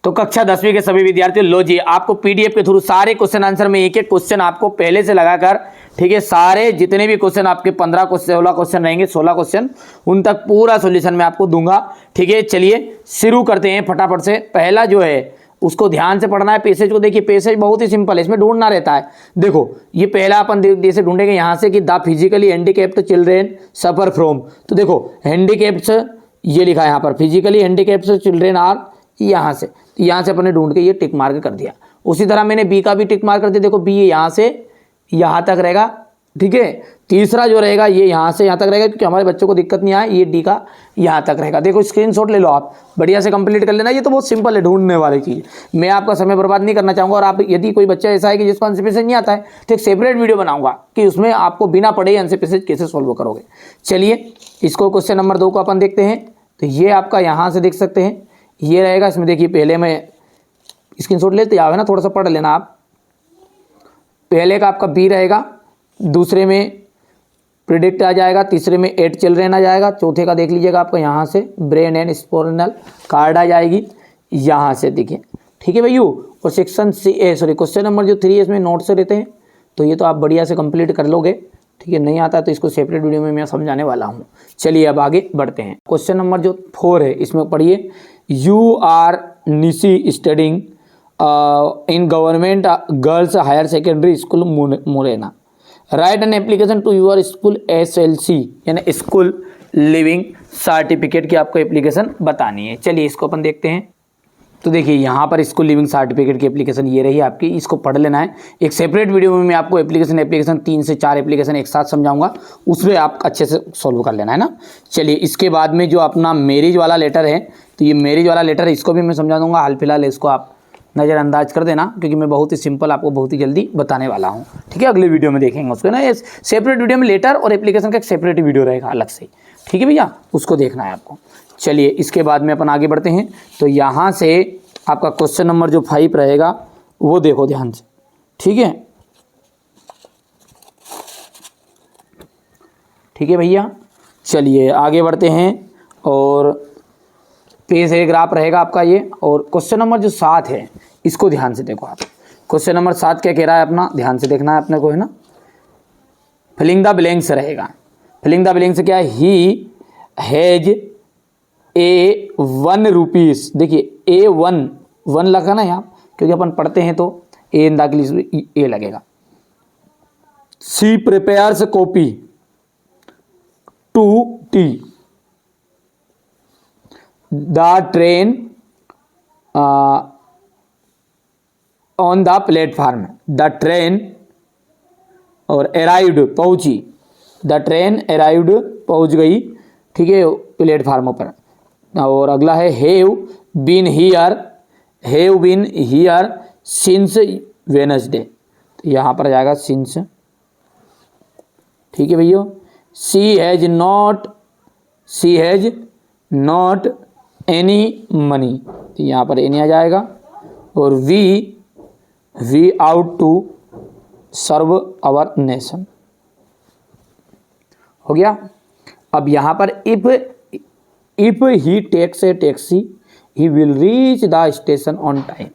तो कक्षा 10वीं के सभी विद्यार्थियों, लो जी आपको पीडीएफ के थ्रू सारे क्वेश्चन आंसर में एक एक क्वेश्चन आपको पहले से लगाकर, ठीक है, सारे जितने भी क्वेश्चन आपके 15 क्वेश्चन 16 क्वेश्चन रहेंगे, 16 क्वेश्चन उन तक पूरा सॉल्यूशन मैं आपको दूंगा। ठीक है, चलिए शुरू करते हैं फटाफट से। पहला जो है उसको ध्यान से पढ़ना है। पैसेज को देखिए, पैसेज बहुत ही सिंपल है, इसमें ढूंढना रहता है। देखो ये पहला अपन जैसे ढूंढेंगे यहाँ से कि the physically handicapped children suffer from, तो देखो हैंडीकैप्ड्स ये लिखा है यहाँ पर, फिजिकली हैंडीकैप्ड चिल्ड्रेन आर, यहाँ से अपने ढूंढ के ये टिक मार्क कर दिया। उसी तरह मैंने बी का भी टिक मार्क कर दिया। देखो बी यहाँ से यहाँ तक रहेगा, ठीक है। तीसरा जो रहेगा ये यहाँ से यहाँ तक रहेगा, क्योंकि हमारे बच्चों को दिक्कत नहीं आए, ये डी का यहाँ तक रहेगा। देखो स्क्रीनशॉट ले लो आप, बढ़िया से कंप्लीट कर लेना। ये तो बहुत सिंपल है ढूंढने वाली चीज़, मैं आपका समय बर्बाद नहीं करना चाहूँगा। और आप यदि कोई बच्चा ऐसा है कि जिसको आंसर पैसेज नहीं आता है, तो एक सेपरेट वीडियो बनाऊंगा कि उसमें आपको बिना पढ़े आंसर पैसेज कैसे सॉल्व करोगे। चलिए इसको क्वेश्चन नंबर 2 को अपन देखते हैं। तो ये आपका यहाँ से देख सकते हैं, ये रहेगा। इसमें देखिए पहले मैं स्क्रीनशॉट लेते जाओ है ना, थोड़ा सा पढ़ लेना आप। पहले का आपका बी रहेगा, दूसरे में प्रिडिक्ट आ जाएगा, तीसरे में 8 चिल्ड्रेन आ जाएगा, चौथे का देख लीजिएगा आपका यहाँ से ब्रेन एंड स्पोर्नल कार्ड आ जाएगी यहाँ से, देखिए ठीक है भैया। और सेक्शन क्वेश्चन नंबर जो 3 है इसमें नोट से रहते हैं, तो ये तो आप बढ़िया से कंप्लीट कर लोगे। ठीक है, नहीं आता तो इसको सेपरेट वीडियो में मैं समझाने वाला हूँ। चलिए अब आगे बढ़ते हैं। क्वेश्चन नंबर जो 4 है इसमें पढ़िए, you are Nishi studying in government girls higher secondary school Morena, write an application to your school SLC यानी स्कूल लिविंग सर्टिफिकेट की आपको एप्लीकेशन बतानी है। चलिए इसको अपन देखते हैं। तो देखिए यहाँ पर स्कूल लिविंग सर्टिफिकेट की एप्लीकेशन ये रही आपकी, इसको पढ़ लेना है। एक सेपरेट वीडियो में मैं आपको एप्लीकेशन 3 से 4 एप्लीकेशन एक साथ समझाऊंगा, उसमें आप अच्छे से सॉल्व कर लेना है ना। चलिए इसके बाद में जो अपना मैरिज वाला लेटर है, तो ये मैरिज वाला लेटर है, इसको भी मैं समझा दूंगा। हाल फिलहाल इसको आप नज़रअंदाज कर देना, क्योंकि मैं बहुत ही सिंपल आपको बहुत ही जल्दी बताने वाला हूँ। ठीक है, अगले वीडियो में देखेंगे उसको ना। ये सेपरेट वीडियो में लेटर और एप्लीकेशन का एक सेपरेट वीडियो रहेगा अलग से, ठीक है भैया, उसको देखना है आपको। चलिए इसके बाद में अपन आगे बढ़ते हैं। तो यहाँ से आपका क्वेश्चन नंबर जो 5 रहेगा वो देखो ध्यान से, ठीक है। ठीक है भैया, चलिए आगे बढ़ते हैं। और पेज ग्राफ रहेगा आपका ये। और क्वेश्चन नंबर जो 7 है इसको ध्यान से देखो आप। क्वेश्चन नंबर 7 क्या कह रहा है अपना, ध्यान से देखना है अपने को, है ना। फिलिंग द ब्लैंक्स रहेगा। फिलिंग द ब्लैंक्स क्या है, ही हैज A1 रुपीज़। देखिए A1 लगा ना यहाँ, क्योंकि अपन पढ़ते हैं तो ए दाखिल ए लगेगा। She prepares coffee to tea, the train on the platform, the train और अराइव्ड पहुंची, द ट्रेन अराइव्ड पहुंच गई, ठीक है, प्लेटफार्म पर। और अगला है have been here since Wednesday, तो यहाँ पर जाएगा सिंस, ठीक है भैया। She has not any money, तो यहाँ पर एनी आ जाएगा। और we ought to serve our nation, हो गया। अब यहाँ पर if he takes a taxi he will reach the station on time.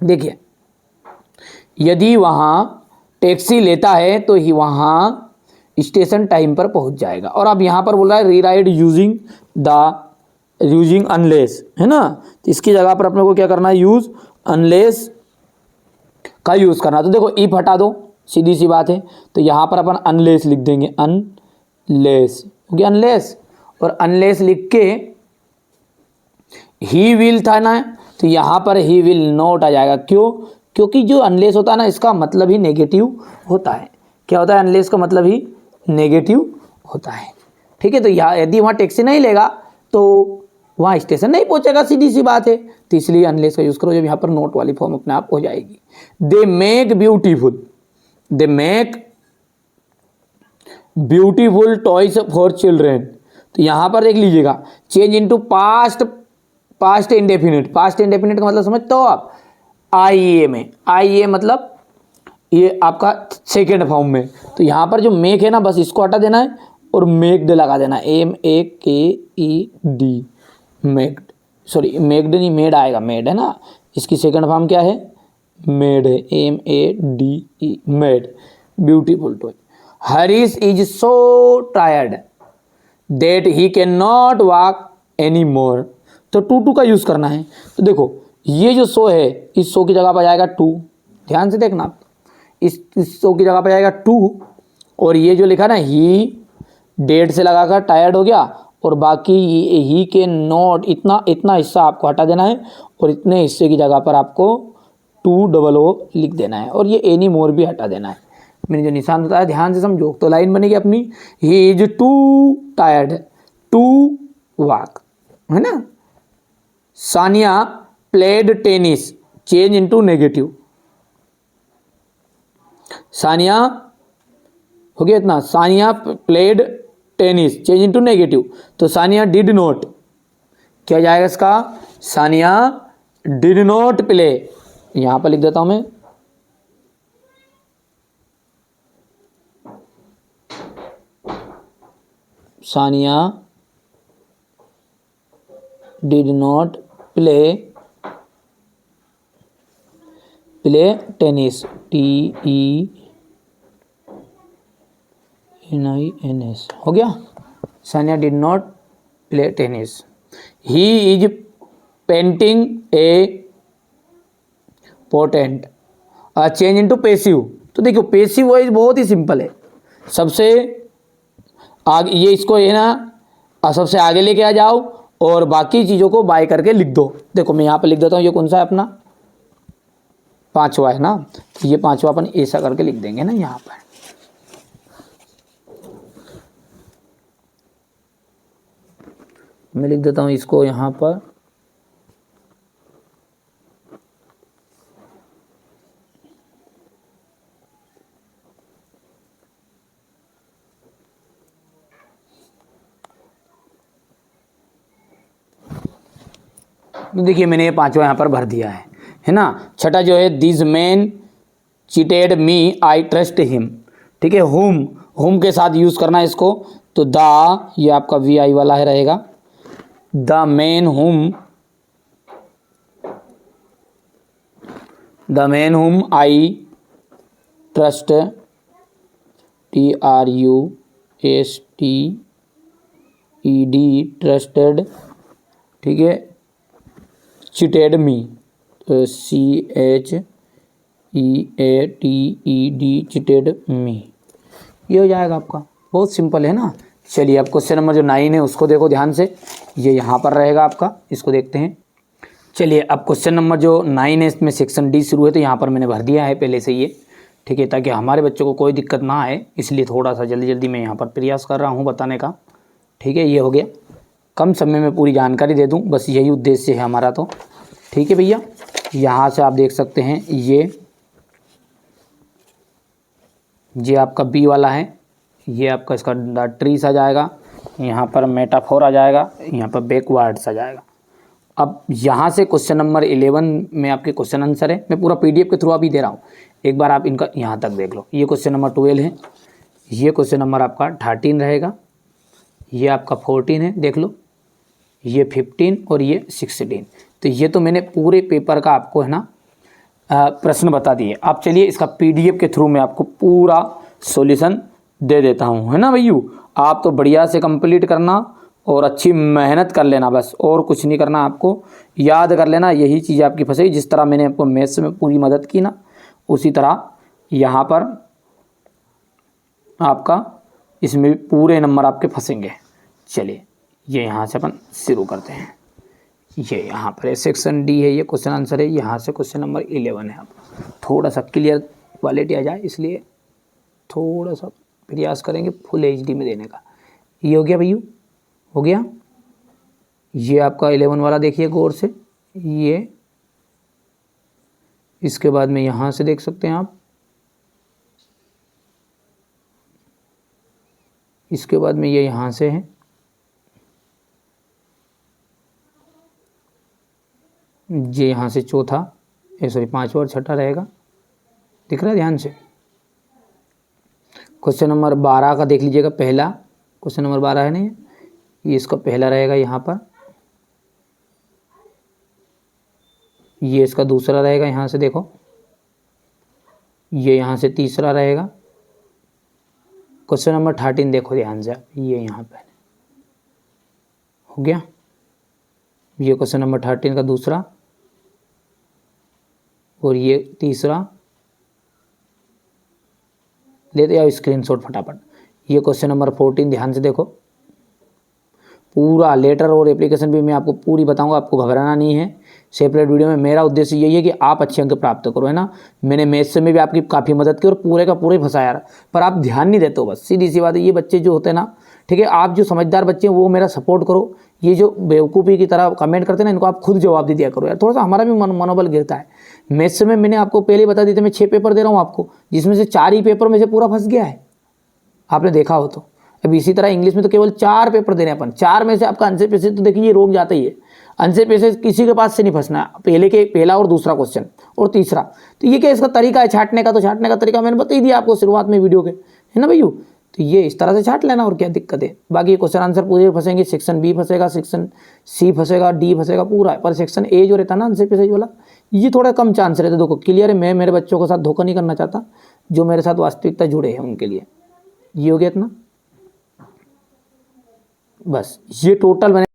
देखिए यदि वहाँ टैक्सी लेता है तो ही वहाँ स्टेशन टाइम पर पहुँच जाएगा। और अब यहाँ पर बोल रहा है रीराइड यूजिंग अनलेस, है ना। तो इसकी जगह पर अपने को क्या करना है, यूज अनलेस का यूज़ करना। तो देखो इफ हटा दो, सीधी सी बात है। तो यहाँ पर अपन अनलेस लिख देंगे, अनलेस, क्योंकि अनलेस और अनलेस लिख के ही विल था ना, तो यहाँ पर ही विल नॉट आ जाएगा। क्यों? क्योंकि जो अनलेस होता है ना, इसका मतलब ही नेगेटिव होता है। क्या होता है? अनलेस का मतलब ही नेगेटिव होता है, ठीक है। तो यहाँ यदि वहाँ टैक्सी नहीं लेगा तो वहाँ स्टेशन नहीं पहुँचेगा, सीधी सी बात है। तो इसलिए अनलेस का यूज़ करो, जब यहाँ पर नोट वाली फॉर्म अपने आप हो जाएगी। They make beautiful toys for children. तो यहाँ पर देख लीजिएगा, change into past indefinite. Past indefinite का मतलब समझते हो आप? आईए में, आईए मतलब ये आपका सेकेंड फॉर्म में। तो यहाँ पर जो मेक है ना, बस इसको हटा देना है और मेक्ड लगा देना है, MEKED, मेक्ड, सॉरी मेड नहीं, मेड आएगा, मेड है ना, इसकी सेकंड फॉर्म क्या है, मेड है, MADE, made, beautiful toy. Harish is so tired that he can not walk any more. तो टू का यूज करना है। तो देखो ये जो सो है, इस सो की जगह पर जाएगा टू, ध्यान से देखना आप, इस सो की जगह पर जाएगा टू, और ये जो लिखा ना ही, डेट से लगाकर टायर्ड हो गया, और बाकी ही के नॉट, इतना हिस्सा आपको हटा देना है, और इतने हिस्से की जगह पर आपको 2 लिख देना है, और ये एनी मोर भी हटा देना है। मैंने जो निशान बताया ध्यान से समझो। तो लाइन बनेगी अपनी, he is too tired to walk, है ना। Sania played tennis, change into negative. Sania हो गया इतना, Sania played tennis, change into negative. तो सानिया डिड नॉट, क्या जाएगा इसका, सानिया डिड नॉट प्ले, यहां पर लिख देता हूं मैं, Sania did not play tennis, TENIS, हो गया। Sania did not play tennis. He is painting a portrait, change into passive. तो देखो पैसिव वॉइस बहुत ही सिंपल है, सबसे आगे ये इसको है ना, सबसे आगे लेके आ जाओ और बाकी चीज़ों को बाय करके लिख दो। देखो मैं यहाँ पे लिख देता हूँ, ये कौन सा है अपना, पांचवा है ना, तो ये पांचवा अपन ऐसा करके लिख देंगे ना यहाँ पर। मैं लिख देता हूँ इसको यहाँ पर, तो देखिए मैंने ये पांचवा यहाँ पर भर दिया है ना। छठा जो है, this man cheated me I trust him, ठीक है। हुम के साथ यूज करना है इसको, तो द, ये आपका VI वाला है रहेगा, द मैन हुम आई ट्रस्ट, TRUSTED, ट्रस्टेड, ठीक है, चीटेड मी, CHEATED, चीटेड मी, ये हो जाएगा आपका। बहुत सिंपल है ना। चलिए अब क्वेश्चन नंबर जो 9 है उसको देखो ध्यान से, ये यहाँ पर रहेगा आपका, इसको देखते हैं। चलिए अब क्वेश्चन नंबर जो 9 है इसमें सेक्शन D शुरू है, तो यहाँ पर मैंने भर दिया है पहले से ये, ठीक है, ताकि हमारे बच्चों को कोई दिक्कत ना आए, इसलिए थोड़ा सा जल्दी मैं यहाँ पर प्रयास कर रहा हूँ बताने का, ठीक है। ये हो गया, कम समय में पूरी जानकारी दे दूँ, बस यही उद्देश्य है हमारा। तो ठीक है भैया, यहाँ से आप देख सकते हैं ये आपका B वाला है, ये आपका इसका द ट्रीज आ जाएगा, यहाँ पर मेटाफोर आ जाएगा, यहाँ पर बैकवर्ड्स आ जाएगा। अब यहाँ से क्वेश्चन नंबर 11 में आपके क्वेश्चन आंसर है, मैं पूरा PDF के थ्रू अभी दे रहा हूँ, एक बार आप इनका यहाँ तक देख लो। ये क्वेश्चन नंबर 12 है, ये क्वेश्चन नंबर आपका 13 रहेगा, ये आपका 14 है देख लो, ये 15 और ये 16। तो ये तो मैंने पूरे पेपर का आपको है ना प्रश्न बता दिए। आप चलिए इसका PDF के थ्रू मैं आपको पूरा सॉल्यूशन दे देता हूँ, है ना भैया। आप तो बढ़िया से कंप्लीट करना और अच्छी मेहनत कर लेना, बस और कुछ नहीं करना, आपको याद कर लेना, यही चीज़ आपकी फंसेगी। जिस तरह मैंने आपको मैथ्स में पूरी मदद की ना, उसी तरह यहाँ पर आपका इसमें भी पूरे नंबर आपके फंसेंगे। चलिए ये यहाँ से अपन शुरू करते हैं। ये यहाँ पर है सेक्शन D है, ये क्वेश्चन आंसर है, यहाँ से क्वेश्चन नंबर 11 है। आप थोड़ा सा क्लियर क्वालिटी आ जाए इसलिए थोड़ा सा प्रयास करेंगे फुल HD में देने का। ये हो गया भैया, हो गया। ये आपका 11 वाला देखिए गौर से, ये इसके बाद में यहाँ से देख सकते हैं आप, इसके बाद में ये यहाँ से है, ये यहाँ से चौथा, सॉरी पांचवा और छठा रहेगा, दिख रहा है ध्यान से। क्वेश्चन नंबर 12 का देख लीजिएगा, पहला क्वेश्चन नंबर 12 है ना, ये इसका पहला रहेगा यहाँ पर, ये इसका दूसरा रहेगा, यहाँ से देखो, ये यहाँ से तीसरा रहेगा। क्वेश्चन नंबर 13 देखो ध्यान से, ये यहाँ पे हो गया, ये क्वेश्चन नंबर 13 का दूसरा और ये तीसरा। लेते आओ स्क्रीनशॉट फटाफट। ये क्वेश्चन नंबर 14 ध्यान से देखो, पूरा लेटर और एप्लीकेशन भी मैं आपको पूरी बताऊंगा, आपको घबराना नहीं है। सेपरेट वीडियो में मेरा उद्देश्य यही है कि आप अच्छे अंक प्राप्त करो, है ना। मैंने मैथ्स में भी आपकी काफ़ी मदद की और पूरे का पूरे फंसाया, पर आप ध्यान नहीं देते हो, बस सीधी सी बात है। ये बच्चे जो होते हैं ना, ठीक है, आप जो समझदार बच्चे हैं वो मेरा सपोर्ट करो। ये जो बेवकूफ़ी की तरह कमेंट करते हैं ना, इनको आप खुद जवाब दे दिया करो यार, थोड़ा सा हमारा भी मनोबल गिरता है। मैथ्स में मैंने आपको पहले बता दी थी, मैं 6 पेपर दे रहा हूँ आपको, जिसमें से 4 ही पेपर में से पूरा फंस गया है, आपने देखा हो तो। अब इसी तरह इंग्लिश में तो केवल 4 पेपर देने अपन, 4 में से आपका आंसर पैसेज तो देखिए ये रोक जाता ही है। आंसर पैसेज किसी के पास से नहीं फंसना, पहला और दूसरा क्वेश्चन और तीसरा। तो ये क्या इसका तरीका है छाटने का, तो छाटने का तरीका मैंने बता ही दिया आपको शुरुआत में वीडियो के, है ना भैया। तो ये इस तरह से छाट लेना, और क्या दिक्कत है। बाकी क्वेश्चन आंसर पूरे फंसेंगे, सेक्शन बी फंसेगा, सेक्शन सी फंसेगा, डी फंसेगा पूरा, पर सेक्शन ए जो रहता है ना आंसर पैसेज वाला, ये थोड़ा कम चांस रहता है। देखो क्लियर है, मैं मेरे बच्चों के साथ धोखा नहीं करना चाहता, जो मेरे साथ वास्तविकता जुड़े हैं उनके लिए। ये हो गया इतना, बस ये टोटल मैंने